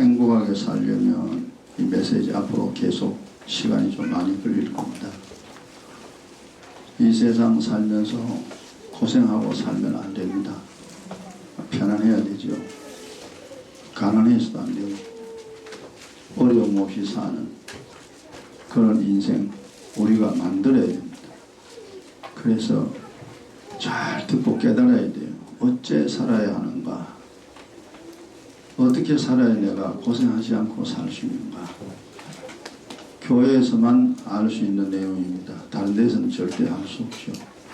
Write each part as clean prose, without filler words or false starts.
행복하게 살려면 이 메시지 앞으로 계속 시간이 좀 많이 걸릴 겁니다. 이 세상 살면서 고생하고 살면 안 됩니다. 편안해야 되죠. 가난해서도 안 되고 어려움 없이 사는 그런 인생 우리가 만들어야 됩니다. 그래서 잘 듣고 깨달아야 돼요. 어째 살아야 하는가? 어떻게 살아야 내가 고생하지 않고 살 수 있는가? 교회에서만 알 수 있는 내용입니다. 다른 데서는 절대 알 수 없죠.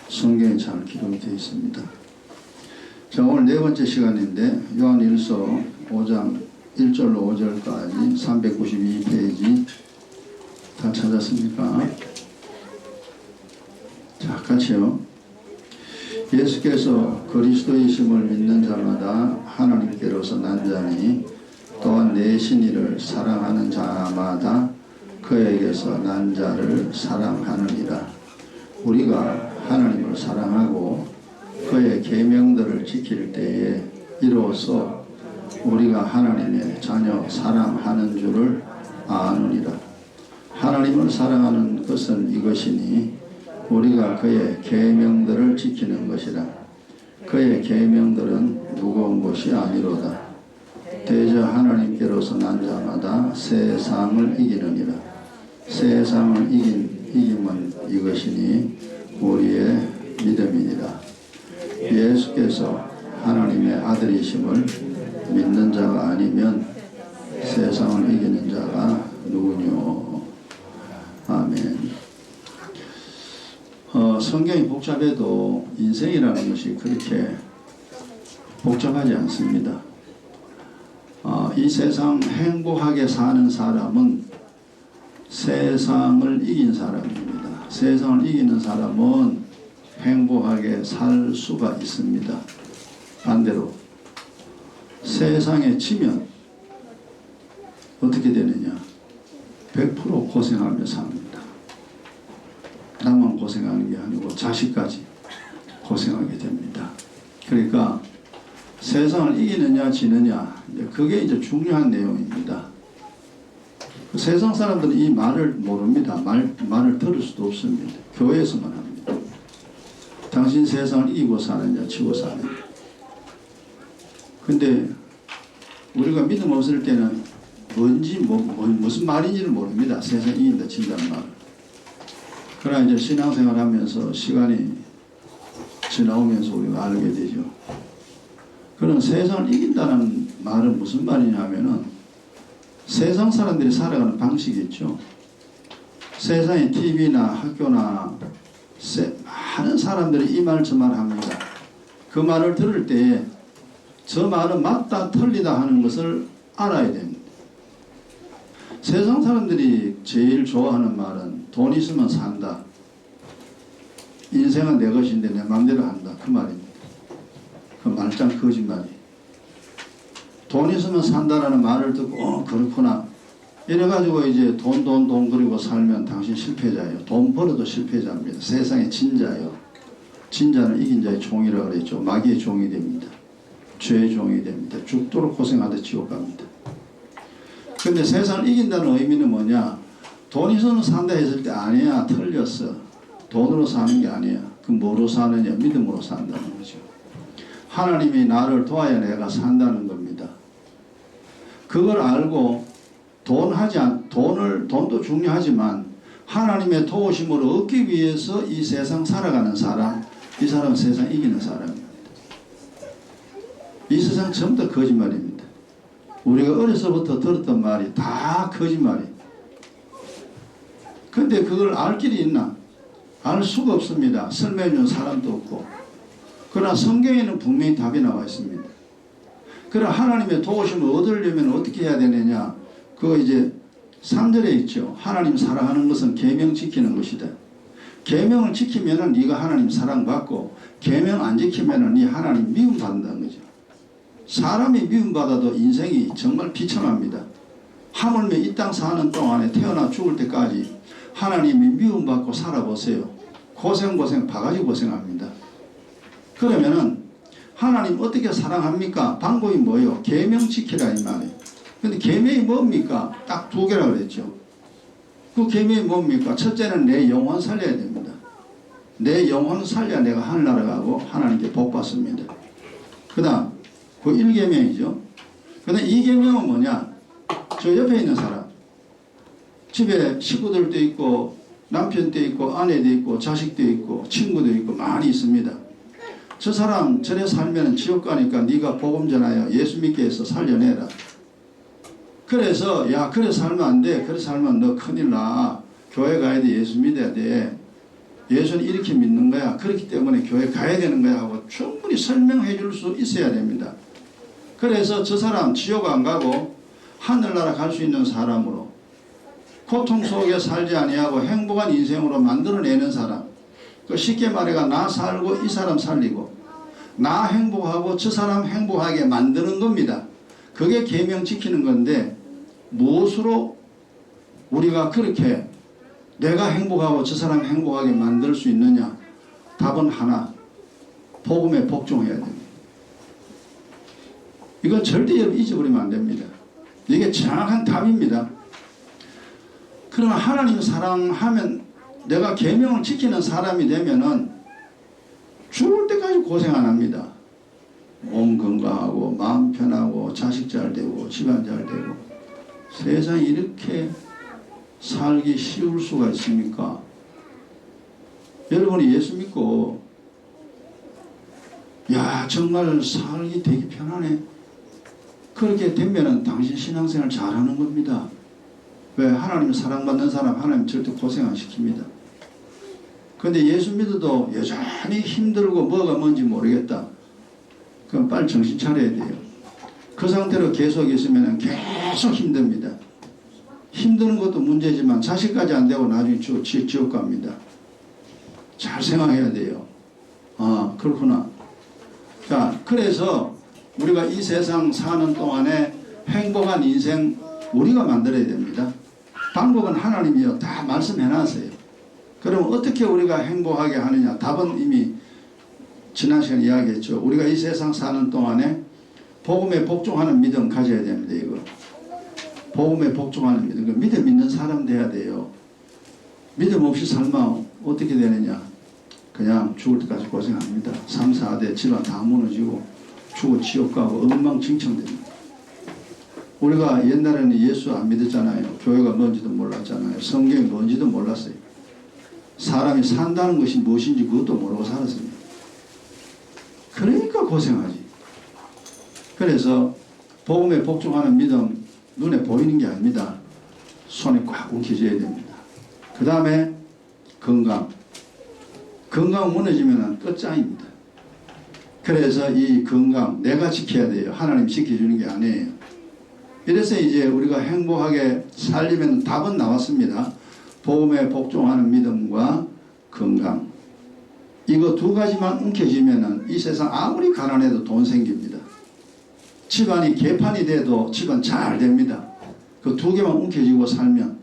성경에 잘 기록이 되어 있습니다. 자, 오늘 네 번째 시간인데 요한일서 5장 1절로 5절까지 392페이지 다 찾았습니까? 자, 같이요. 예수께서 그리스도이심을 믿는 자마다 하나님께로서 난 자니 또한 내 신이를 사랑하는 자마다 그에게서 난 자를 사랑하느니라. 우리가 하나님을 사랑하고 그의 계명들을 지킬 때에 이로써 우리가 하나님의 자녀 사랑하는 줄을 아느니라. 하나님을 사랑하는 것은 이것이니 우리가 그의 계명들을 지키는 것이라. 그의 계명들은 무거운 것이 아니로다. 대저 하나님께로서 난 자마다 세상을 이기느니라. 세상을 이김은 이것이니 우리의 믿음이니라. 예수께서 하나님의 아들이심을 믿는 자가 아니면 세상을 이기는 자가 누구뇨? 아멘. 성경이 복잡해도 인생이라는 것이 그렇게 복잡하지 않습니다. 이 세상 행복하게 사는 사람은 세상을 이긴 사람입니다. 세상을 이기는 사람은 행복하게 살 수가 있습니다. 반대로 세상에 치면 어떻게 되느냐? 100% 고생하며 삽니다. 나만 고생하는 게 아니고 자식까지 고생하게 됩니다. 그러니까 세상을 이기느냐 지느냐, 그게 이제 중요한 내용입니다. 세상 사람들은 이 말을 모릅니다. 말을 들을 수도 없습니다. 교회에서만 합니다. 당신 세상을 이기고 사느냐 지고 사느냐. 근데 우리가 믿음 없을 때는 뭔지 무슨 말인지를 모릅니다. 세상 이긴다 진다는 말. 그러나 이제 신앙생활 하면서 시간이 지나오면서 우리가 알게 되죠. 그런 세상을 이긴다는 말은 무슨 말이냐면은 세상 사람들이 살아가는 방식이 있죠. 세상의 TV나 학교나 많은 사람들이 이 말 저 말 합니다. 그 말을 들을 때 저 말은 맞다 틀리다 하는 것을 알아야 됩니다. 세상 사람들이 제일 좋아하는 말은 돈 있으면 산다. 인생은 내 것인데 내 마음대로 한다. 그 말입니다. 그 말짱 거짓말이. 돈 있으면 산다라는 말을 듣고 그렇구나. 이래가지고 이제 돈 그리고 살면 당신 실패자예요. 돈 벌어도 실패자입니다. 세상의 진자예요. 진자는 이긴 자의 종이라고 그랬죠. 마귀의 종이 됩니다. 죄의 종이 됩니다. 죽도록 고생하다 지옥 갑니다. 근데 세상을 이긴다는 의미는 뭐냐? 돈 있으면 산다 했을 때 아니야, 틀렸어. 돈으로 사는 게 아니야. 그럼 뭐로 사느냐? 믿음으로 산다는 거죠. 하나님이 나를 도와야 내가 산다는 겁니다. 그걸 알고 돈도 중요하지만 하나님의 도우심을 얻기 위해서 이 세상 살아가는 사람, 이 사람은 세상 이기는 사람입니다. 이 세상 전부 다 거짓말입니다. 우리가 어려서부터 들었던 말이 다 거짓말이에요. 근데 그걸 알 길이 있나? 알 수가 없습니다. 설명해주는 사람도 없고. 그러나 성경에는 분명히 답이 나와 있습니다. 그러나 하나님의 도우심을 얻으려면 어떻게 해야 되느냐? 그거 이제 3절에 있죠. 하나님 사랑하는 것은 계명 지키는 것이다. 계명을 지키면은 네가 하나님 사랑받고, 계명 안 지키면은 네 하나님 미움 받는다는 거죠. 사람이 미움받아도 인생이 정말 비참합니다. 하물며 이 땅 사는 동안에 태어나 죽을 때까지 하나님이 미움받고 살아보세요. 고생 바가지 고생합니다. 그러면은 하나님 어떻게 사랑합니까? 방법이 뭐예요? 계명 지키라 이 말이에요. 근데 계명이 뭡니까? 딱 두 개라고 그랬죠. 그 계명이 뭡니까? 첫째는 내 영혼 살려야 됩니다. 내 영혼 살려야 내가 하늘나라 가고 하나님께 복 받습니다. 그 다음 그 1계명이죠. 그 다음 2계명은 뭐냐? 저 옆에 있는 사람, 집에 식구들도 있고 남편도 있고 아내도 있고 자식도 있고 친구도 있고 많이 있습니다. 저 사람 저래 살면 지옥 가니까 네가 복음 전하여 예수 믿게 해서 살려내라. 그래서 야 그래 살면 안 돼. 그래 살면 너 큰일 나. 교회 가야 돼. 예수 믿어야 돼. 예수는 이렇게 믿는 거야. 그렇기 때문에 교회 가야 되는 거야 하고 충분히 설명해 줄 수 있어야 됩니다. 그래서 저 사람 지옥 안 가고 하늘나라 갈 수 있는 사람으로 고통 속에 살지 아니하고 행복한 인생으로 만들어내는 사람. 그 쉽게 말해가 나 살고 이 사람 살리고 나 행복하고 저 사람 행복하게 만드는 겁니다. 그게 계명 지키는 건데 무엇으로 우리가 그렇게 내가 행복하고 저 사람 행복하게 만들 수 있느냐? 답은 하나. 복음에 복종해야 됩니다. 이건 절대 잊어버리면 안 됩니다. 이게 정확한 답입니다. 그러나 하나님 사랑하면 내가 계명을 지키는 사람이 되면은 죽을 때까지 고생 안 합니다. 몸 건강하고 마음 편하고 자식 잘 되고 집안 잘 되고 세상에 이렇게 살기 쉬울 수가 있습니까? 여러분이 예수 믿고 야 정말 살기 되게 편하네. 그렇게 되면은 당신 신앙생활 잘하는 겁니다. 왜? 하나님 사랑받는 사람 하나님 절대 고생 안 시킵니다. 근데 예수 믿어도 여전히 힘들고 뭐가 뭔지 모르겠다. 그럼 빨리 정신 차려야 돼요. 그 상태로 계속 있으면 계속 힘듭니다. 힘드는 것도 문제지만 자식까지 안 되고 나중에 지옥 갑니다. 잘 생각해야 돼요. 아 그렇구나. 자 그래서 우리가 이 세상 사는 동안에 행복한 인생 우리가 만들어야 됩니다. 방법은 하나님이요 다 말씀해 놨어요. 그럼 어떻게 우리가 행복하게 하느냐? 답은 이미 지난 시간에 이야기했죠. 우리가 이 세상 사는 동안에 복음에 복종하는 믿음 가져야 됩니다. 이거 복음에 복종하는 믿음. 믿음 있는 사람 돼야 돼요. 믿음 없이 살면 어떻게 되느냐? 그냥 죽을 때까지 고생합니다. 3, 4대 집안 다 무너지고 죽어 지옥 가고 엉망진창됩니다. 우리가 옛날에는 예수 안 믿었잖아요. 교회가 뭔지도 몰랐잖아요. 성경이 뭔지도 몰랐어요. 사람이 산다는 것이 무엇인지 그것도 모르고 살았습니다. 그러니까 고생하지. 그래서 복음에 복종하는 믿음 눈에 보이는 게 아닙니다. 손에 꽉 움켜져야 됩니다. 그 다음에 건강. 건강 무너지면 끝장입니다. 그래서 이 건강 내가 지켜야 돼요. 하나님 지켜주는 게 아니에요. 이래서 이제 우리가 행복하게 살려면 답은 나왔습니다. 복음에 복종하는 믿음과 건강. 이거 두 가지만 움켜쥐면 이 세상 아무리 가난해도 돈 생깁니다. 집안이 개판이 돼도 집안 잘 됩니다. 그 두 개만 움켜쥐고 살면.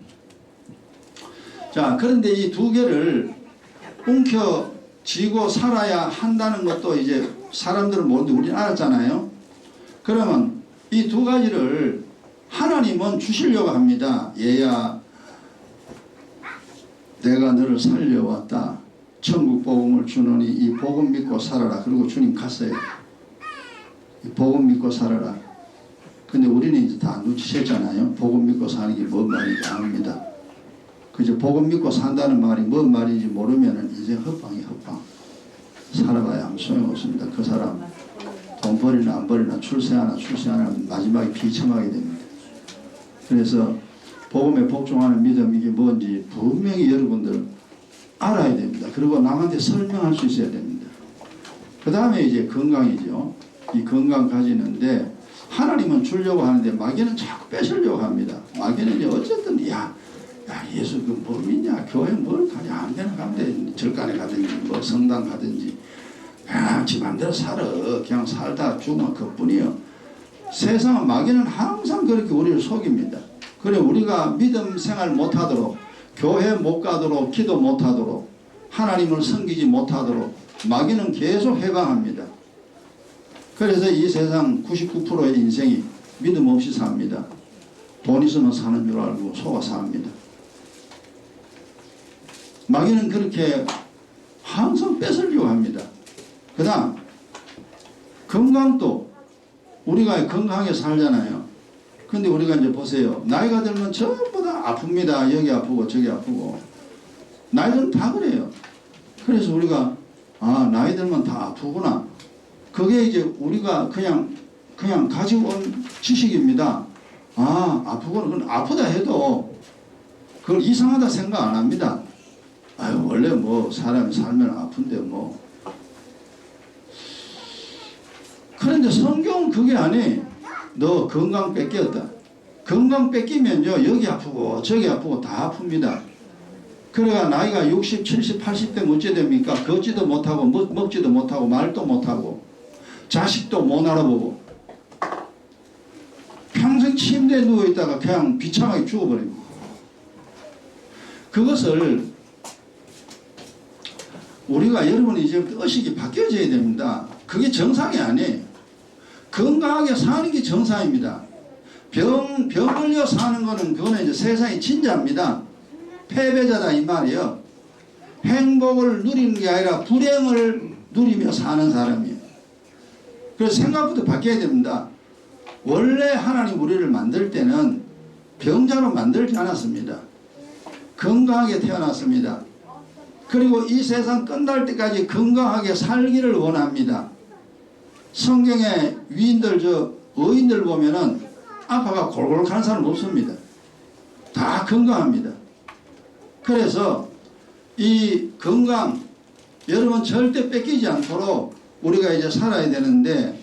자, 그런데 이 두 개를 움켜쥐고 살아야 한다는 것도 이제 사람들은 모두 우리는 알았잖아요. 그러면 이 두 가지를 하나님은 주시려고 합니다. 얘야 내가 너를 살려왔다. 천국 복음을 주노니 이 복음 믿고 살아라. 그리고 주님 갔어요. 이 복음 믿고 살아라. 근데 우리는 이제 다 눈치챘잖아요. 복음 믿고 사는 게 뭔 말인지 압니다. 그저 복음 믿고 산다는 말이 뭔 말인지 모르면 이제 헛방이 헛방. 살아봐야 아무 소용없습니다. 그 사람 돈 벌이나 안 벌이나 출세하나 마지막에 비참하게 됩니다. 그래서 복음에 복종하는 믿음 이게 뭔지 분명히 여러분들 알아야 됩니다. 그리고 남한테 설명할 수 있어야 됩니다. 그 다음에 이제 건강이죠. 이 건강 가지는데 하나님은 주려고 하는데 마귀는 자꾸 뺏으려고 합니다. 마귀는 이제 어쨌든 야 예수 그 뭐 믿냐? 교회 뭘 가냐? 안 되나 가면 돼. 절간에 가든지 뭐 성당 가든지 그냥 지 맘대로 살아. 그냥 살다 죽으면 그뿐이요. 세상은 마귀는 항상 그렇게 우리를 속입니다. 그래 우리가 믿음 생활 못하도록 교회 못 가도록 기도 못하도록 하나님을 섬기지 못하도록 마귀는 계속 해방합니다. 그래서 이 세상 99%의 인생이 믿음 없이 삽니다. 돈 있으면 사는 줄 알고 속아 삽니다. 마귀는 그렇게 항상 뺏으려고 합니다. 그 다음 건강도 우리가 건강하게 살잖아요. 근데 우리가 이제 보세요. 나이가 들면 전부 다 아픕니다. 여기 아프고 저기 아프고. 나이 들면 다 그래요. 그래서 우리가 나이 들면 다 아프구나. 그게 이제 우리가 그냥 가지고 온 지식입니다. 아프구나. 그건 아프다 해도 그걸 이상하다 생각 안 합니다. 원래 뭐 사람이 살면 아픈데 뭐. 그런데 성경은 그게 아니. 너 건강 뺏겼다. 건강 뺏기면요 여기 아프고 저기 아프고 다 아픕니다. 그래가 나이가 60, 70, 80대면 어찌 됩니까? 걷지도 못하고 먹지도 못하고 말도 못하고 자식도 못 알아보고 평생 침대에 누워있다가 그냥 비참하게 죽어버립니다. 그것을 우리가 여러분이 이제부터 의식이 바뀌어져야 됩니다. 그게 정상이 아니에요. 건강하게 사는 게 정상입니다. 병 걸려 사는 거는 그거는 이제 세상의 진짜입니다. 패배자다 이 말이에요. 행복을 누리는 게 아니라 불행을 누리며 사는 사람이에요. 그래서 생각부터 바뀌어야 됩니다. 원래 하나님 우리를 만들 때는 병자로 만들지 않았습니다. 건강하게 태어났습니다. 그리고 이 세상 끝날 때까지 건강하게 살기를 원합니다. 성경의 위인들 의인들 보면은 아파가 골골 가는 사람 없습니다. 다 건강합니다. 그래서 이 건강 여러분 절대 뺏기지 않도록 우리가 이제 살아야 되는데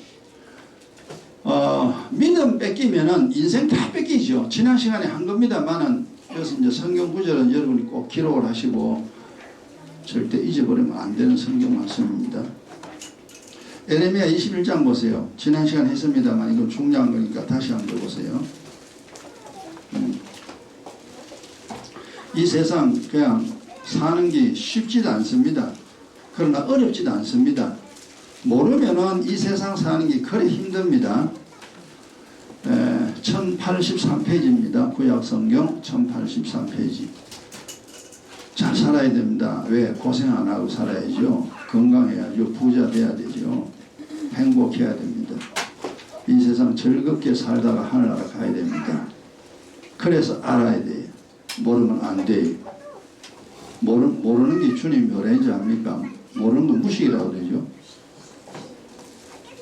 믿음 뺏기면은 인생 다 뺏기죠. 지난 시간에 한 겁니다만은 그래서 이제 성경 구절은 여러분이 꼭 기록을 하시고 절대 잊어버리면 안 되는 성경 말씀입니다. 에레미야 21장 보세요. 지난 시간 했습니다만 이건 중요한 거니까 다시 한번 보세요. 이 세상 그냥 사는 게 쉽지도 않습니다. 그러나 어렵지도 않습니다. 모르면은 이 세상 사는 게 그리 힘듭니다. 1083페이지입니다. 구약성경 1083페이지. 잘 살아야 됩니다. 왜? 고생 안 하고 살아야죠. 건강해야죠. 부자 돼야 되죠. 행복해야 됩니다. 이 세상 즐겁게 살다가 하늘나라 가야 됩니다. 그래서 알아야 돼요. 모르면 안 돼요. 모르는 게 주님이 뭐라는지 압니까? 모르는 건 무식이라고 그러죠.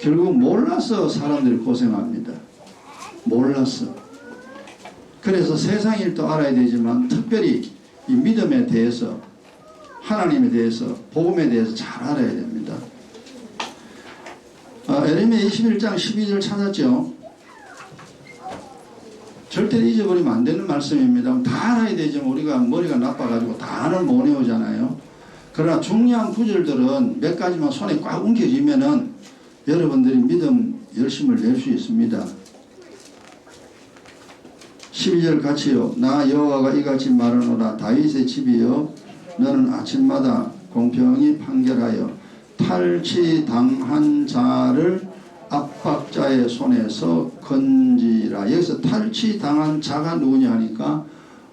결국 몰라서 사람들이 고생합니다. 몰라서. 그래서 세상 일도 알아야 되지만 특별히 이 믿음에 대해서 하나님에 대해서 복음에 대해서 잘 알아야 됩니다. 에레미야 21장 12절 찾았죠. 절대 잊어버리면 안 되는 말씀입니다. 다 알아야 되지만 우리가 머리가 나빠가지고 다는 못 외우잖아요. 그러나 중요한 구절들은 몇 가지만 손에 꽉 움켜쥐면은 여러분들이 믿음 열심을 낼 수 있습니다. 12절 같이요. 나 여호와가 이같이 말하노라. 다윗의 집이여 너는 아침마다 공평히 판결하여 탈취당한 자를 압박자의 손에서 건지라. 여기서 탈취당한 자가 누구냐 하니까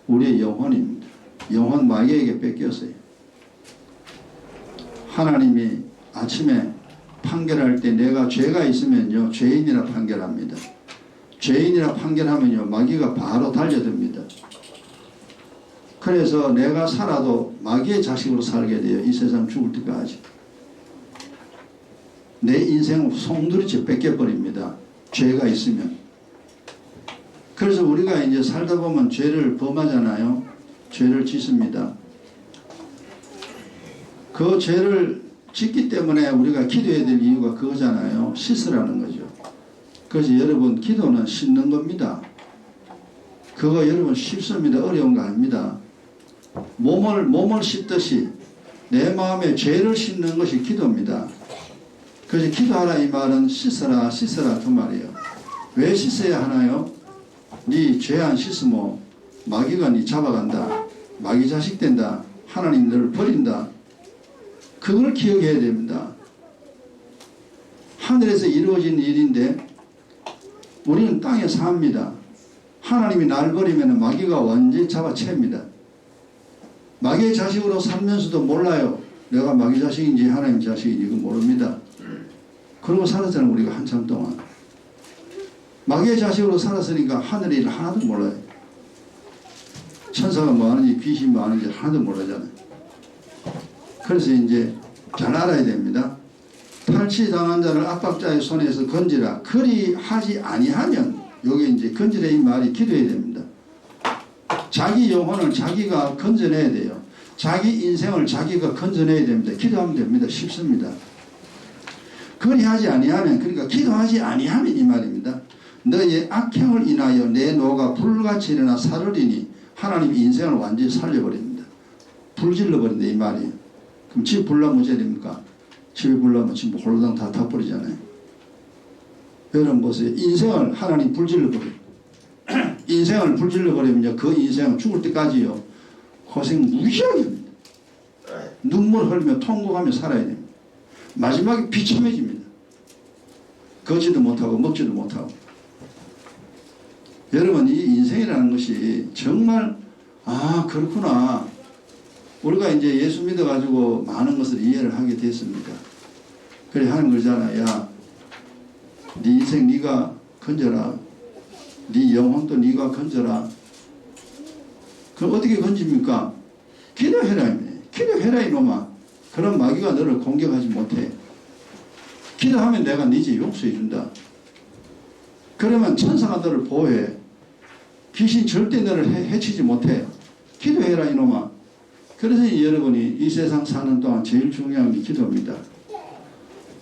우리의 영혼입니다. 영혼 마귀에게 뺏겼어요. 하나님이 아침에 판결할 때 내가 죄가 있으면요 죄인이라 판결합니다. 죄인이라 판결하면요 마귀가 바로 달려듭니다. 그래서 내가 살아도 마귀의 자식으로 살게 돼요. 이 세상 죽을 때까지. 내 인생을 송두리째 뺏겨버립니다. 죄가 있으면. 그래서 우리가 이제 살다 보면 죄를 범하잖아요. 죄를 짓습니다. 그 죄를 짓기 때문에 우리가 기도해야 될 이유가 그거잖아요. 씻으라는 거죠. 그래서 여러분 기도는 씻는 겁니다. 그거 여러분 쉽습니다. 어려운 거 아닙니다. 몸을 씻듯이 내 마음에 죄를 씻는 것이 기도입니다. 그래서 기도하라 이 말은 씻어라 그 말이에요. 왜 씻어야 하나요? 네 죄 안 씻으면 마귀가 네 잡아간다. 마귀 자식 된다. 하나님 너를 버린다. 그걸 기억해야 됩니다. 하늘에서 이루어진 일인데 우리는 땅에 삽니다. 하나님이 날 버리면 마귀가 완전히 잡아챕니다. 마귀의 자식으로 살면서도 몰라요. 내가 마귀 자식인지 하나님 자식인지 이거 모릅니다. 그러고 살았잖아요. 우리가 한참 동안. 마귀의 자식으로 살았으니까 하늘의 일 하나도 몰라요. 천사가 뭐 하는지 귀신 뭐 하는지 하나도 모르잖아요. 그래서 이제 잘 알아야 됩니다. 탈취당한 자를 압박자의 손에서 건지라. 그리하지 아니하면, 요게 이제 건지라 이 말이 기도해야 됩니다. 자기 영혼을 자기가 건져내야 돼요. 자기 인생을 자기가 건져내야 됩니다. 기도하면 됩니다. 쉽습니다. 그리하지 아니하면, 그러니까 기도하지 아니하면 이 말입니다. 너의 악행을 인하여 내 노가 불같이 일어나 사르리니, 하나님 인생을 완전히 살려버립니다. 불질러 버린다 이 말이에요. 그럼 집 불나면 어찌해야 됩니까? 집에 불나면 지금 홀로당 다 타버리잖아요. 여러분 보세요. 인생을 하나님 불질러 버려요. 인생을 불질러 버리면 그 인생은 죽을 때까지요 고생 무시하게 합니다. 눈물 흘리며 통곡하며 살아야 됩니다. 마지막에 비참해집니다. 걷지도 못하고 먹지도 못하고. 여러분, 이 인생이라는 것이 정말 그렇구나. 우리가 이제 예수 믿어가지고 많은 것을 이해를 하게 됐습니다. 그래 하는 거잖아. 야, 네 인생 네가 건져라. 네 영혼도 네가 건져라. 그럼 어떻게 건집니까? 기도해라. 기도해라 이놈아. 그럼 마귀가 너를 공격하지 못해. 기도하면 내가 네 죄 용서해 준다. 그러면 천사가 너를 보호해. 귀신 절대 너를 해치지 못해. 기도해라 이놈아. 그래서 여러분이 이 세상 사는 동안 제일 중요한 게 기도입니다.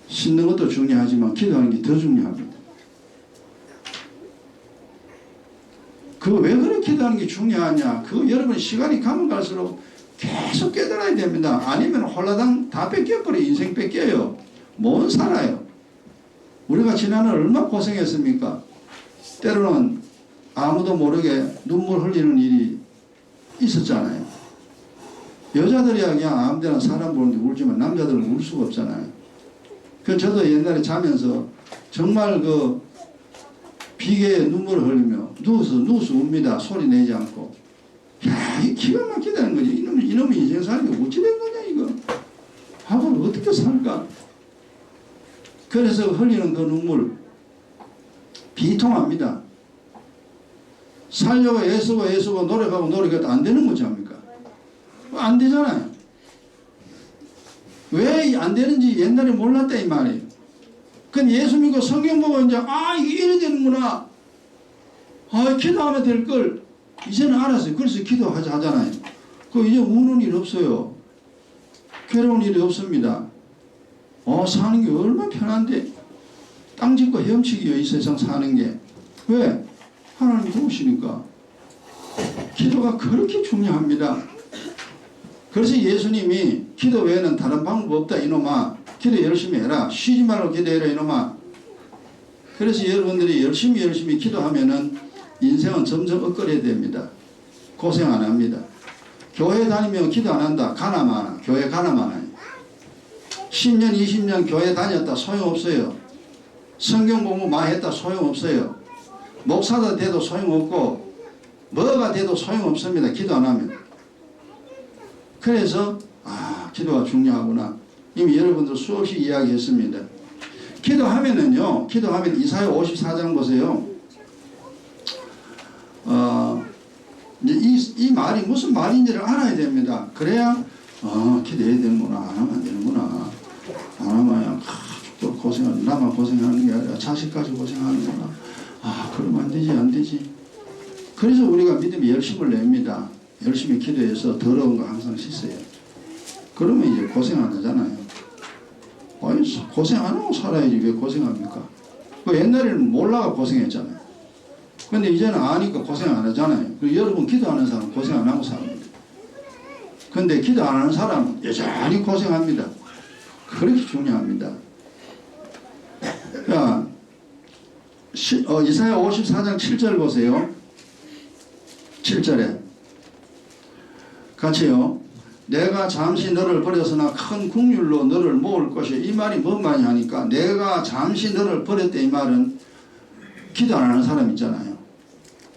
씻는 것도 중요하지만 기도하는 게 더 중요합니다. 그 왜 그렇게 기도하는 게 중요하냐? 그 여러분 시간이 가면 갈수록 계속 깨달아야 됩니다. 아니면 홀라당 다 뺏겨버려. 인생 뺏겨요. 못 살아요. 우리가 지난해 얼마나 고생했습니까? 때로는 아무도 모르게 눈물 흘리는 일이 있었잖아요. 여자들이야 그냥 아무데나 사람 보는데 울지만 남자들은 울 수가 없잖아요. 그 저도 옛날에 자면서 정말 그 비계에 눈물을 흘리며 누워서 웁니다. 소리 내지 않고. 야, 이 기가 막히다는 거지. 이놈의 인생 사는 게 어찌 된 거냐 이거. 하고 어떻게 살까. 그래서 흘리는 그 눈물 비통합니다. 살려고 애쓰고 노력하고 노력해도 안 되는 거지 합니까? 안 되잖아요. 왜 안 되는지 옛날에 몰랐다 이 말이에요. 그건 예수 믿고 성경 보고 이제 이게 이래 되는구나. 기도하면 될 걸 이제는 알았어요. 그래서 기도하잖아요. 그 이제 우는 일 없어요. 괴로운 일이 없습니다. 사는 게 얼마나 편한데. 땅 짓고 헤엄치기요 이 세상 사는 게. 왜? 하나님 도우시니까. 기도가 그렇게 중요합니다. 그래서 예수님이 기도 외에는 다른 방법 없다 이놈아. 기도 열심히 해라. 쉬지 말고 기도해라 이놈아. 그래서 여러분들이 열심히 기도하면은 인생은 점점 엇거려야 됩니다. 고생 안 합니다. 교회 다니면 기도 안 한다. 가나 마나. 교회 가나 마나. 10년 20년 교회 다녔다 소용없어요. 성경 공부 많이 했다 소용없어요. 목사가 돼도 소용없고 뭐가 돼도 소용없습니다. 기도 안 하면. 그래서 기도가 중요하구나. 이미 여러분들 수없이 이야기했습니다. 기도하면은요. 기도하면 이사야 54장 보세요. 이제 이 말이 무슨 말인지를 알아야 됩니다. 그래야 기도해야 되는구나. 안 하면 안 되는구나. 안 하면 또 고생하는 나만 고생하는 게 아니라 자식까지 고생하는구나. 그러면 안 되지. 그래서 우리가 믿음에 열심을 냅니다. 열심히 기도해서 더러운 거 항상 씻어요. 그러면 이제 고생 안 하잖아요. 고생 안 하고 살아야지 왜 고생합니까? 옛날에는 몰라가 고생했잖아요. 근데 이제는 아니까 고생 안 하잖아요. 여러분 기도하는 사람은 고생 안 하고 삽니다. 근데 기도 안 하는 사람은 여전히 고생합니다. 그렇게 중요합니다. 자, 이사야 54장 7절 보세요. 7절에 같이요. 내가 잠시 너를 버렸으나 큰 국률로 너를 모을 것이요. 이 말이 뭔 말이 하니까 내가 잠시 너를 버렸다 이 말은 기도 안 하는 사람 있잖아요.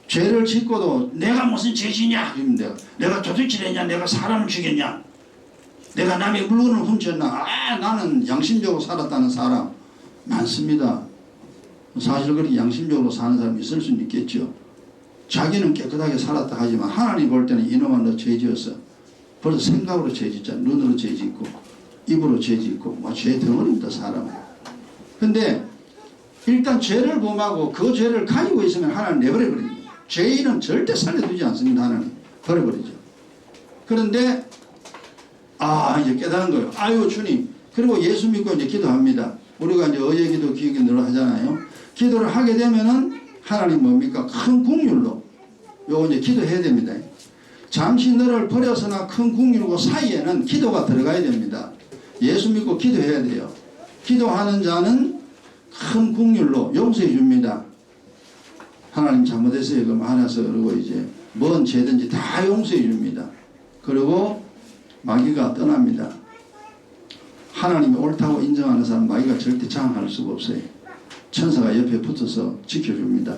죄를 짓고도 내가 무슨 죄지냐? 내가 도둑질 했냐? 내가 사람을 죽였냐? 내가 남의 물건을 훔쳤나? 나는 양심적으로 살았다는 사람 많습니다. 사실 그렇게 양심적으로 사는 사람이 있을 수는 있겠죠. 자기는 깨끗하게 살았다 하지만 하나님 볼 때는 이놈아 너 죄지었어. 벌써 생각으로 죄짓잖아. 눈으로 죄짓고 입으로 죄짓고 죄 덩어리입니다 사람은. 근데 일단 죄를 범하고 그 죄를 가지고 있으면 하나님 내버려버립니다. 죄인은 절대 살려두지 않습니다. 하나님 버려버리죠. 그런데 이제 깨달은 거예요. 아유 주님. 그리고 예수 믿고 이제 기도합니다. 우리가 이제 어제 기도 기억이 늘 하잖아요. 기도를 하게 되면은 하나님 뭡니까? 큰 국률로 요거 이제 기도해야 됩니다. 잠시 너를 버려서나 큰 국률과 사이에는 기도가 들어가야 됩니다. 예수 믿고 기도해야 돼요. 기도하는 자는 큰 국률로 용서해 줍니다. 하나님 잘못했어요. 그럼 알아서 그러고 이제 뭔 죄든지 다 용서해 줍니다. 그리고 마귀가 떠납니다. 하나님이 옳다고 인정하는 사람 마귀가 절대 장악할 수가 없어요. 천사가 옆에 붙어서 지켜줍니다.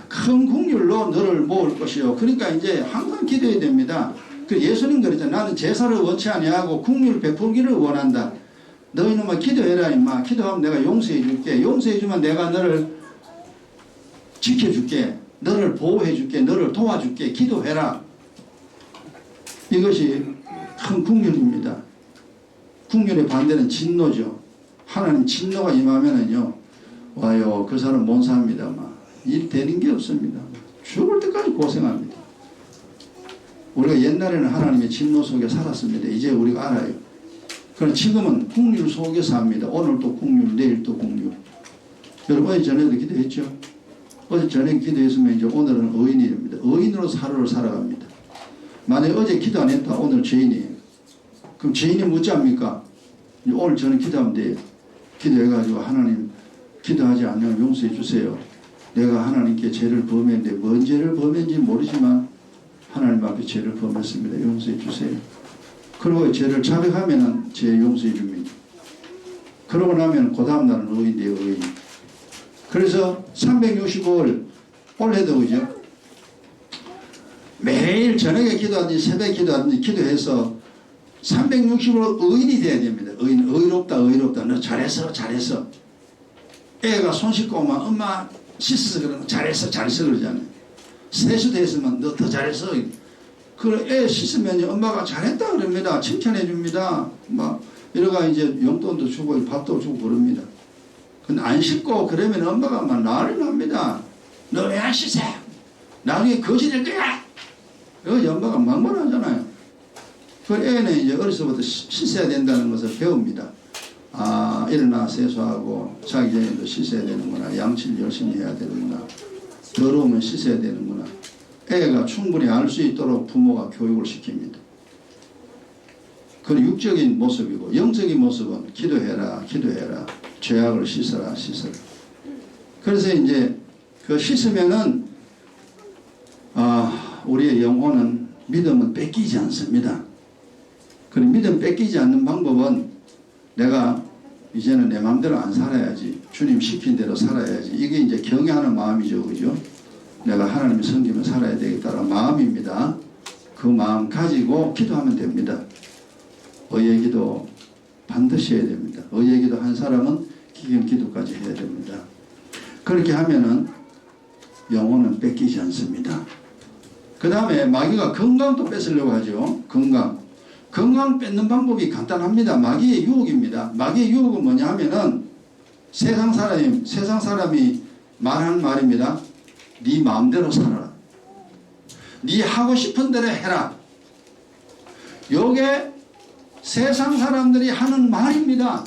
큰 국률로 너를 모을 것이요. 그러니까 이제 항상 기도해야 됩니다. 그 예수님 그랬잖아요. 나는 제사를 원치 아니하고 국률 베풀기를 원한다. 너희는 기도해라 임마. 기도하면 내가 용서해 줄게. 용서해 주면 내가 너를 지켜줄게. 너를 보호해 줄게. 너를 도와줄게. 기도해라. 이것이 큰 국률입니다. 국률의 반대는 진노죠. 하나님 진노가 임하면은요, 와요, 그 사람 못 삽니다. 일 되는 게 없습니다. 죽을 때까지 고생합니다. 우리가 옛날에는 하나님의 진노 속에 살았습니다. 이제 우리가 알아요. 그럼 지금은 국률 속에 삽니다. 오늘 또 국률, 내일 또 국률. 여러분 어제 저녁에도 기도했죠? 어제 저녁에 기도했으면 이제 오늘은 의인이 됩니다. 의인으로 하루를 살아갑니다. 만약에 어제 기도 안 했다 오늘 죄인이에요. 그럼 죄인이 묻지 않습니까? 오늘 저는 기도하면 돼요. 기도해가지고 하나님 기도하지 않으면 용서해 주세요. 내가 하나님께 죄를 범했는데 뭔 죄를 범했는지 모르지만 하나님 앞에 죄를 범했습니다. 용서해 주세요. 그리고 죄를 자백하면 죄 용서해 줍니다. 그러고 나면 그 다음날은 의인이에요. 의인. 그래서 365일 올해도 그죠? 매일 저녁에 기도하든지 새벽에 기도하든지 기도해서 365일 의인이 돼야 됩니다. 의인, 의롭다 의롭다. 너 잘했어 잘했어. 애가 손 씻고 오면 엄마 씻어서 그러면 잘했어 잘했어 그러잖아요. 세수 됐으면 너 더 잘했어. 그 애 씻으면 엄마가 잘했다 그럽니다. 칭찬해 줍니다. 막 이러가 이제 용돈도 주고 밥도 주고 그럽니다. 근데 안 씻고 그러면 엄마가 막 난리 납니다. 너 왜 안 씻어? 나중에 거지 될 거야. 이거 엄마가 막말하잖아요. 그 애는 이제 어려서부터 씻어야 된다는 것을 배웁니다. 일어나 세수하고 자기 전에도 씻어야 되는구나. 양치를 열심히 해야 되는구나. 더러우면 씻어야 되는구나. 애가 충분히 알 수 있도록 부모가 교육을 시킵니다. 그건 육적인 모습이고 영적인 모습은 기도해라 기도해라. 죄악을 씻어라 씻어라. 그래서 이제 그 씻으면은 우리의 영혼은 믿음은 뺏기지 않습니다. 그 믿음 뺏기지 않는 방법은 내가 이제는 내 마음대로 안 살아야지. 주님 시킨 대로 살아야지. 이게 이제 경외하는 마음이죠. 그죠? 내가 하나님의 섬기면 살아야 되겠다는 마음입니다. 그 마음 가지고 기도하면 됩니다. 의의 기도 반드시 해야 됩니다. 의의 기도 한 사람은 기경 기도까지 해야 됩니다. 그렇게 하면은 영혼은 뺏기지 않습니다. 그 다음에 마귀가 건강도 뺏으려고 하죠. 건강 뺏는 방법이 간단합니다. 마귀의 유혹입니다. 마귀의 유혹은 뭐냐 하면은 세상 사람이 말하는 말입니다. 네 마음대로 살아라. 네 하고 싶은 대로 해라. 요게 세상 사람들이 하는 말입니다.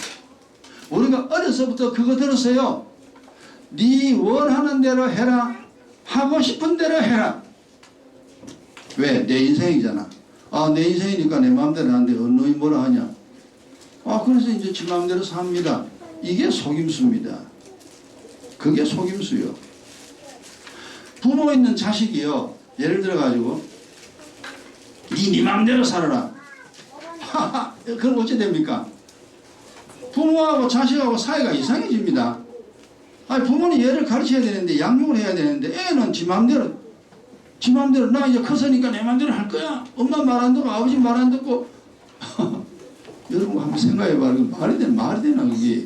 우리가 어려서부터 그거 들었어요. 네 원하는 대로 해라. 하고 싶은 대로 해라. 왜? 내 인생이잖아. 내 인생이니까 내 마음대로 하는데 너희 뭐라 하냐. 그래서 이제 지 마음대로 삽니다. 이게 속임수입니다. 그게 속임수요. 부모 있는 자식이요. 예를 들어 가지고 네 마음대로 살아라. 그럼 어찌 됩니까? 부모하고 자식하고 사이가 이상해집니다. 아니 부모는 얘를 가르쳐야 되는데 양육을 해야 되는데 애는 지 맘대로 나 이제 컸으니까 내 맘대로 할 거야. 엄마 말 안 듣고 아버지 말 안 듣고 여러분 한번 생각해 봐요. 말이 되나 그게.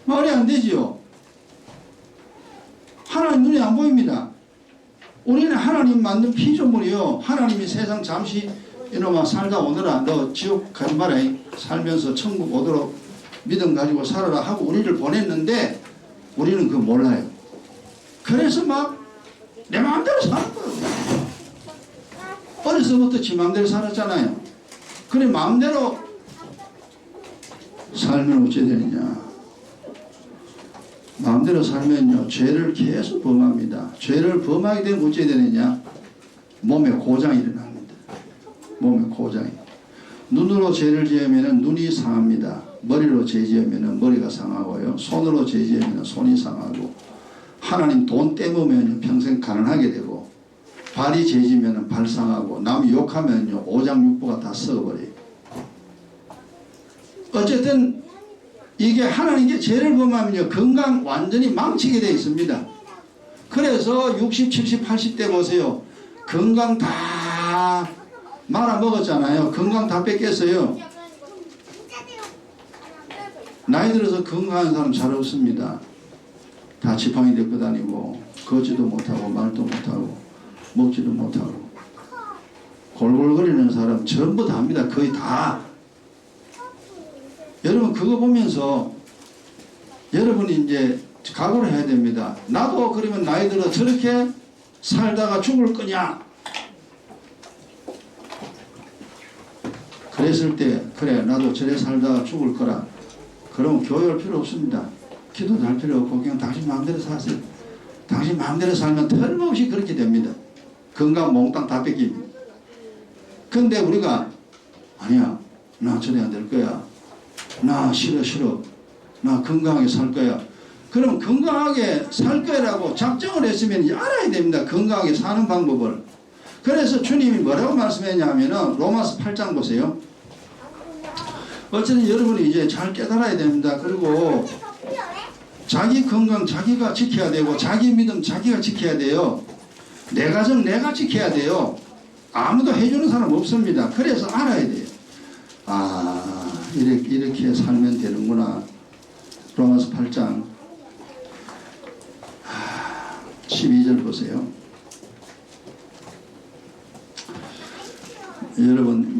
말이 안 되지요. 하나님 눈에 안 보입니다. 우리는 하나님 만든 피조물이요. 하나님이 세상 잠시 이놈아 살다 오너라. 너 지옥 가지 마라. 살면서 천국 오도록 믿음 가지고 살아라 하고 우리를 보냈는데 우리는 그거 몰라요. 그래서 막 내 마음대로 사는 거예요. 어려서부터 지 마음대로 살았잖아요. 그래 마음대로 살면 어찌 되느냐. 마음대로 살면요 죄를 계속 범합니다. 죄를 범하게 되면 어찌 되느냐. 몸에 고장이 일어납니다. 몸에 고장이. 눈으로 죄를 지으면 눈이 상합니다. 머리로 죄 지으면 머리가 상하고요. 손으로 죄 지으면 손이 상하고, 하나님 돈 떼보면 평생 가난하게 되고, 발이 죄 지으면 발 상하고, 남 욕하면요 오장육부가 다 썩어버려요. 어쨌든 이게 하나님께 죄를 범하면요 건강 완전히 망치게 되어 있습니다. 그래서 60, 70, 80대 보세요. 건강 다 말아먹었잖아요. 건강 다 뺏겼어요. 나이 들어서 건강한 사람 잘 없습니다. 다 지팡이 데리고 다니고 걷지도 못하고 말도 못하고 먹지도 못하고 골골거리는 사람 전부 다 합니다. 거의 다. 여러분 그거 보면서 여러분이 이제 각오를 해야 됩니다. 나도 그러면 나이 들어 저렇게 살다가 죽을 거냐. 그랬을 때 그래 나도 저래 살다가 죽을 거라. 그럼 교회할 필요 없습니다. 기도도 할 필요 없고 그냥 당신 마음대로 사세요. 당신 마음대로 살면 틀림없이 그렇게 됩니다. 건강 몽땅 다 뺏깁니다. 근데 우리가 아니야 나 저래 안 될 거야. 나 싫어. 나 건강하게 살 거야. 그럼 건강하게 살 거라고 작정을 했으면 알아야 됩니다. 건강하게 사는 방법을. 그래서 주님이 뭐라고 말씀했냐면은 로마서 8장 보세요. 어쨌든 여러분이 이제 잘 깨달아야 됩니다. 그리고 자기 건강 자기가 지켜야 되고 자기 믿음 자기가 지켜야 돼요. 내 가정 내가 지켜야 돼요. 아무도 해주는 사람 없습니다. 그래서 알아야 돼요. 아 이렇게 살면 되는구나. 로마서 8장 12절 보세요. 여러분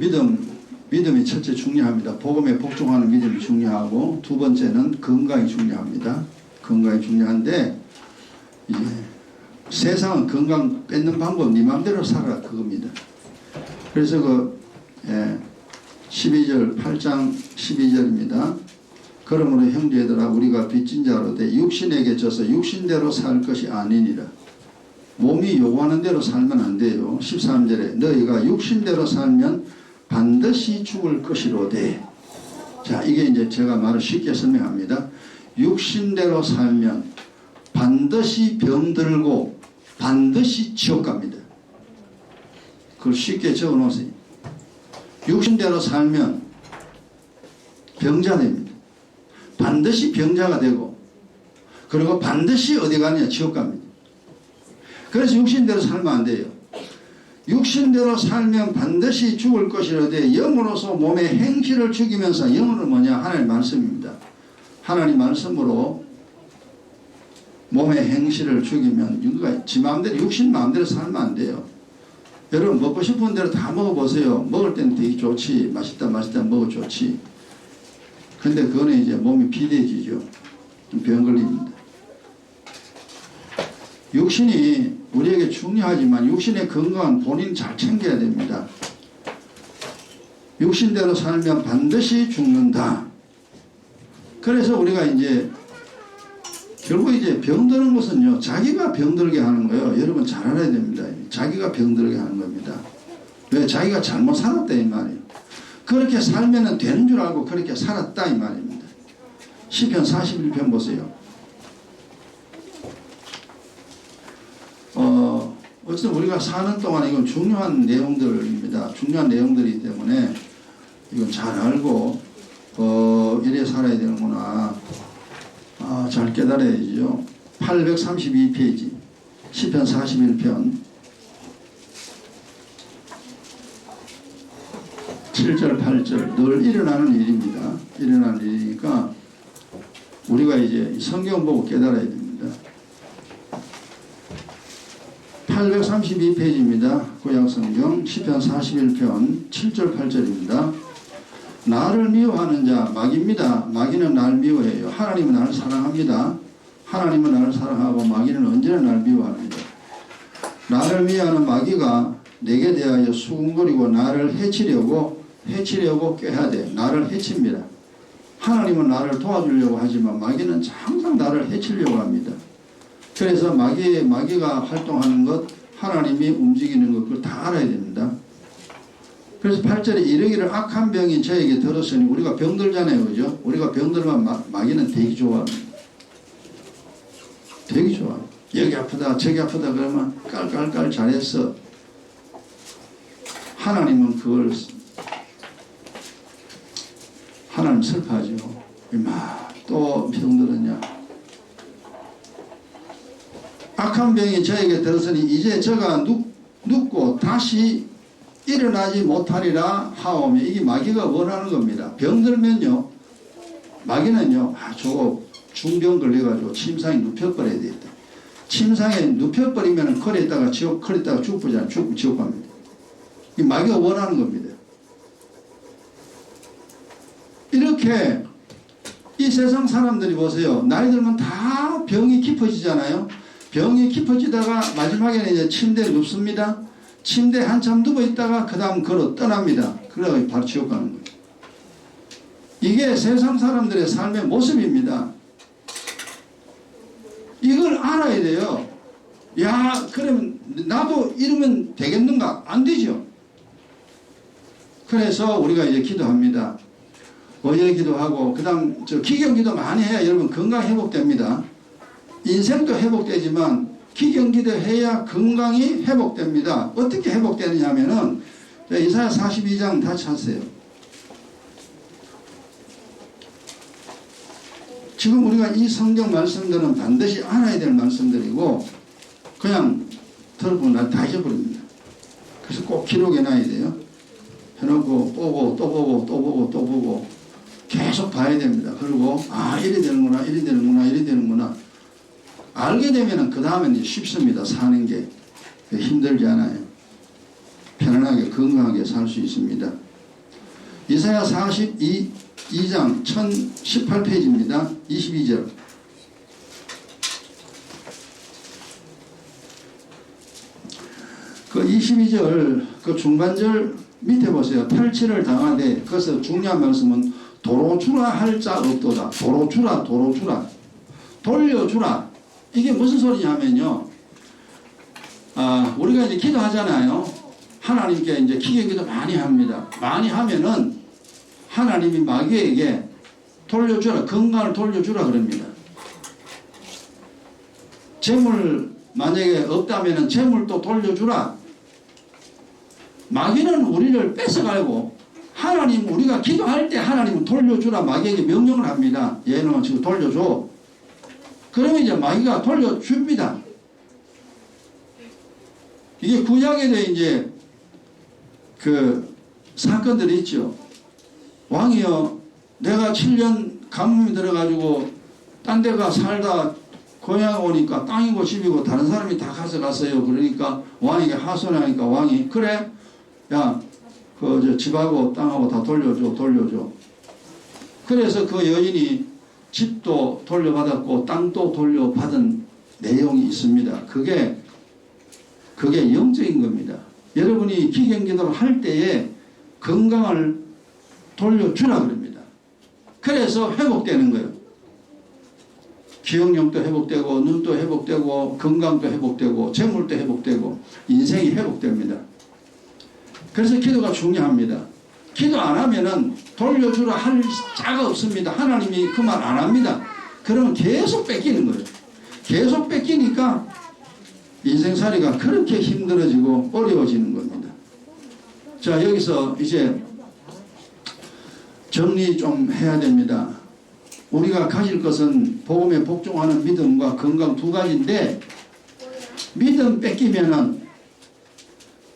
믿음이 첫째 중요합니다. 복음에 복종하는 믿음이 중요하고 두 번째는 건강이 중요합니다. 건강이 중요한데 이제 세상은 건강 뺏는 방법 네 마음대로 살아라 그겁니다. 그래서 12절 8장 12절입니다. 그러므로 형제들아 우리가 빚진 자로 돼 육신에게 져서 육신대로 살 것이 아니니라. 몸이 요구하는 대로 살면 안 돼요. 13절에 너희가 육신대로 살면 반드시 죽을 것이로되. 자 이게 이제 제가 말을 쉽게 설명합니다. 육신대로 살면 반드시 병들고 반드시 지옥 갑니다. 그걸 쉽게 적어 놓으세요. 육신대로 살면 병자 됩니다. 반드시 병자가 되고 그리고 반드시 어디 가느냐 지옥 갑니다. 그래서 육신대로 살면 안 돼요. 육신대로 살면 반드시 죽을 것이라되 영으로서 몸의 행실을 죽이면서 영으로 뭐냐 하나님 말씀입니다. 하나님 말씀으로 몸의 행실을 죽이면 지 마음대로 육신 마음대로 살면 안 돼요. 여러분 먹고 싶은 대로 다 먹어보세요. 먹을 때는 되게 좋지. 맛있다 먹어 좋지. 근데 그거는 이제 몸이 비대해지죠. 병 걸립니다. 육신이 우리에게 중요하지만 육신의 건강은 본인 잘 챙겨야 됩니다. 육신대로 살면 반드시 죽는다. 그래서 우리가 이제 결국 이제 병드는 것은요 자기가 병들게 하는 거예요. 여러분 잘 알아야 됩니다. 자기가 병들게 하는 겁니다. 왜? 자기가 잘못 살았다 이 말이에요. 그렇게 살면 되는 줄 알고 그렇게 살았다 이 말입니다. 시편 41편 보세요. 어쨌든 우리가 사는 동안 이건 중요한 내용들입니다. 중요한 내용들이기 때문에 이건 잘 알고 이래 살아야 되는구나. 잘 깨달아야죠. 832페이지 시편 41편 7절 8절 늘 일어나는 일입니다. 일어나는 일이니까 우리가 이제 성경 보고 깨달아야 됩니다. 832페이지입니다. 구약성경 시편 41편 7절 8절입니다. 나를 미워하는 자 마귀입니다. 마귀는 나를 미워해요. 하나님은 나를 사랑합니다. 하나님은 나를 사랑하고 마귀는 언제나 나를 미워합니다. 나를 미워하는 마귀가 내게 대하여 수군거리고 나를 해치려고 꾀하되 나를 해칩니다. 하나님은 나를 도와주려고 하지만 마귀는 항상 나를 해치려고 합니다. 그래서 마귀가 활동하는 것, 하나님이 움직이는 것, 그걸 다 알아야 됩니다. 그래서 8절에 이르기를 악한 병이 저에게 들었으니 우리가 병들잖아요. 그죠? 우리가 병들면 마귀는 되게 좋아합니다. 되게 좋아. 여기 아프다 저기 아프다 그러면 깔깔깔 잘했어. 하나님은 그걸 하나님 슬퍼하죠. 또 병들었냐. 악한 병이 저에게 들었으니 이제 저가 눕고 다시 일어나지 못하리라 하오며 이게 마귀가 원하는 겁니다. 병들면요 마귀는요 저거 중병 걸려가지고 침상에 눕혀버려야 되겠다. 침상에 눕혀버리면 컬에 있다가 죽잖아요. 죽고 지옥 갑니다. 이 마귀가 원하는 겁니다. 이렇게 이 세상 사람들이 보세요. 나이 들면 다 병이 깊어지잖아요. 병이 깊어지다가 마지막에는 이제 침대에 눕습니다. 침대에 한참 누워 있다가 그 다음 걸어 떠납니다. 그러다 바로 지옥 가는 거예요. 이게 세상 사람들의 삶의 모습입니다. 이걸 알아야 돼요. 야, 그러면 나도 이러면 되겠는가? 안 되죠. 그래서 우리가 이제 기도합니다. 어제 기도하고 그 다음 기경 기도 많이 해야 여러분 건강 회복됩니다. 인생도 회복되지만 기경 기도 해야 건강이 회복됩니다. 어떻게 회복되느냐 하면은 이사야 42장 다 찾으세요. 지금 우리가 이 성경 말씀들은 반드시 알아야 될 말씀들이고 그냥 들어보면 다 잊어버립니다. 그래서 꼭 기록해놔야 돼요. 해놓고 보고 또 보고 또 보고 또 보고 계속 봐야 됩니다. 그리고 이래 되는구나 이래 되는구나 이래 되는구나 알게 되면 그 다음에는 쉽습니다. 사는 게 힘들지 않아요. 편안하게 건강하게 살 수 있습니다. 이사야 42장 1018페이지입니다. 22절 그 22절 그 중간절 밑에 보세요. 탈취를 당하되 그것은 중요한 말씀은 도로 주라 할 자 없도다. 도로 주라 돌려주라. 이게 무슨 소리냐면요. 우리가 이제 기도하잖아요. 하나님께 이제 기도 많이 합니다. 많이 하면은 하나님이 마귀에게 돌려주라. 건강을 돌려주라 그럽니다. 재물 만약에 없다면은 재물도 돌려주라. 마귀는 우리를 뺏어가고 하나님 우리가 기도할 때 하나님은 돌려주라 마귀에게 명령을 합니다. 얘는 지금 돌려줘. 그러면 이제 마귀가 돌려줍니다. 이게 구약에도 이제 그 사건들이 있죠. 왕이여 내가 7년 가뭄이 들어가지고 딴 데가 살다 고향 오니까 땅이고 집이고 다른 사람이 다 가져갔어요. 그러니까 왕에게 하소연하니까 왕이 그래 야 그 집하고 땅하고 다 돌려줘. 그래서 그 여인이 집도 돌려받았고 땅도 돌려받은 내용이 있습니다. 그게 영적인 겁니다. 여러분이 기경기도를 할 때에 건강을 돌려주라 그럽니다. 그래서 회복되는 거예요. 기억력도 회복되고 눈도 회복되고 건강도 회복되고 재물도 회복되고 인생이 회복됩니다. 그래서 기도가 중요합니다. 기도 안 하면은 돌려주라 할 자가 없습니다. 하나님이 그 말 안 합니다. 그러면 계속 뺏기는 거예요. 계속 뺏기니까 인생살이가 그렇게 힘들어지고 어려워지는 겁니다. 자, 여기서 이제 정리 좀 해야 됩니다. 우리가 가질 것은 복음에 복종하는 믿음과 건강 두 가지인데, 믿음 뺏기면은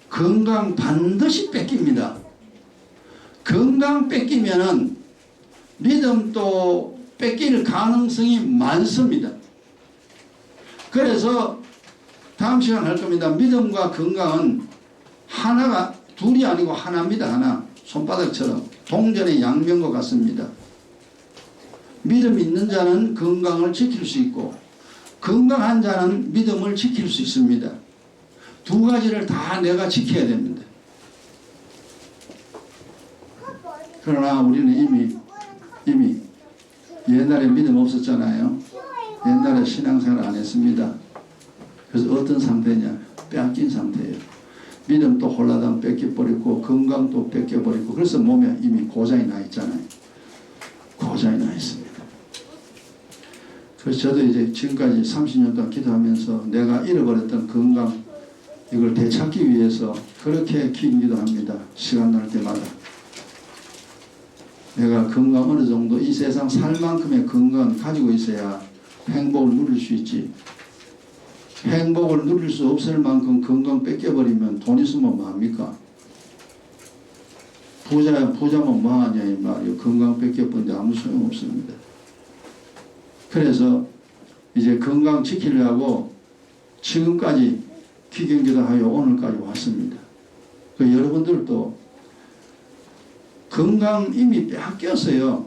건강 반드시 뺏깁니다. 건강 뺏기면은 믿음도 뺏길 가능성이 많습니다. 그래서 다음 시간 할 겁니다. 믿음과 건강은 하나가, 둘이 아니고 하나입니다. 하나. 손바닥처럼 동전의 양면과 같습니다. 믿음 있는 자는 건강을 지킬 수 있고, 건강한 자는 믿음을 지킬 수 있습니다. 두 가지를 다 내가 지켜야 됩니다. 그러나 우리는 이미 옛날에 믿음 없었잖아요. 옛날에 신앙생활 안 했습니다. 그래서 어떤 상태냐? 빼앗긴 상태예요. 믿음도 홀라당 뺏겨버리고 건강도 뺏겨버리고, 그래서 몸에 이미 고장이 나 있잖아요. 고장이 나 있습니다. 그래서 저도 이제 지금까지 30년 동안 기도하면서 내가 잃어버렸던 건강, 이걸 되찾기 위해서 그렇게 기도합니다. 시간 날 때마다. 내가 건강 어느 정도 이 세상 살 만큼의 건강을 가지고 있어야 행복을 누릴 수 있지. 행복을 누릴 수 없을 만큼 건강 뺏겨버리면 돈 있으면 뭐합니까? 부자면 뭐하냐 이 말이에요. 건강 뺏겨버리는데 아무 소용없습니다. 그래서 이제 건강 지키려고 지금까지 기경기도하여 오늘까지 왔습니다. 그 여러분들도 건강 이미 빼앗겼어요.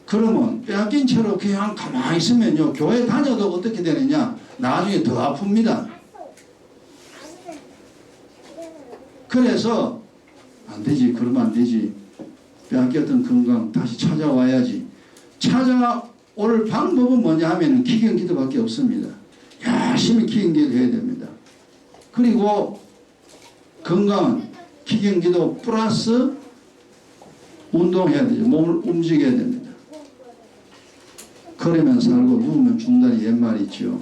그러면 빼앗긴 채로 그냥 가만히 있으면요, 교회 다녀도 어떻게 되느냐? 나중에 더 아픕니다. 그래서 안 되지. 그러면 안 되지. 빼앗겼던 건강 다시 찾아와야지. 찾아올 방법은 뭐냐 하면 기경기도밖에 없습니다. 열심히 기경기도 해야 됩니다. 그리고 건강은 기경기도 플러스 운동해야 되죠. 몸을 움직여야 됩니다. 걸으면 살고 누우면 죽는다는 옛말이 있죠.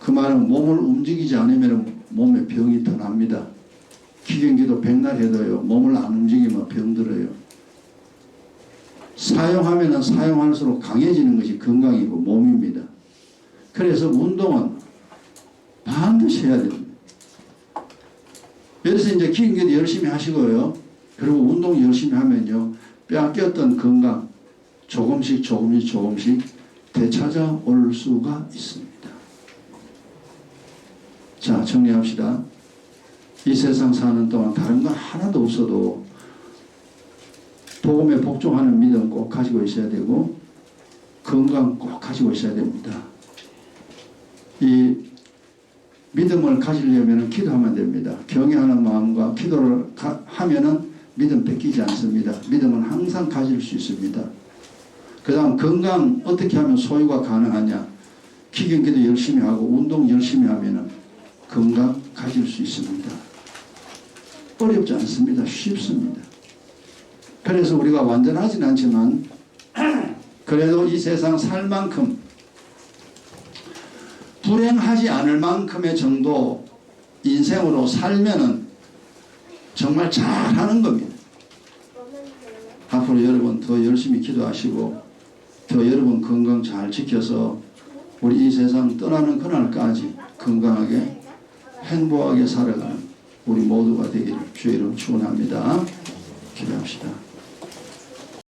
그 말은 몸을 움직이지 않으면 몸에 병이 더 납니다. 기경기도 백날 해도요, 몸을 안 움직이면 병들어요. 사용하면 사용할수록 강해지는 것이 건강이고 몸입니다. 그래서 운동은 반드시 해야 됩니다. 그래서 이제 기경기도 열심히 하시고요. 그리고 운동 열심히 하면요, 빼앗겼던 건강 조금씩 되찾아올 수가 있습니다. 자, 정리합시다. 이 세상 사는 동안 다른 거 하나도 없어도 복음에 복종하는 믿음 꼭 가지고 있어야 되고, 건강 꼭 가지고 있어야 됩니다. 이 믿음을 가지려면 기도하면 됩니다. 경외하는 마음과 기도를 하면은 믿음 뺏기지 않습니다. 믿음은 항상 가질 수 있습니다. 그 다음 건강 어떻게 하면 소유가 가능하냐? 기경기도 열심히 하고 운동 열심히 하면은 건강 가질 수 있습니다. 어렵지 않습니다. 쉽습니다. 그래서 우리가 완전하진 않지만 그래도 이 세상 살 만큼 불행하지 않을 만큼의 정도 인생으로 살면은 정말 잘하는 겁니다. 앞으로 여러분 더 열심히 기도하시고 더 여러분 건강 잘 지켜서 우리 이 세상 떠나는 그날까지 건강하게 행복하게 살아가는 우리 모두가 되기를 주의 이름 축원합니다. 기도합시다.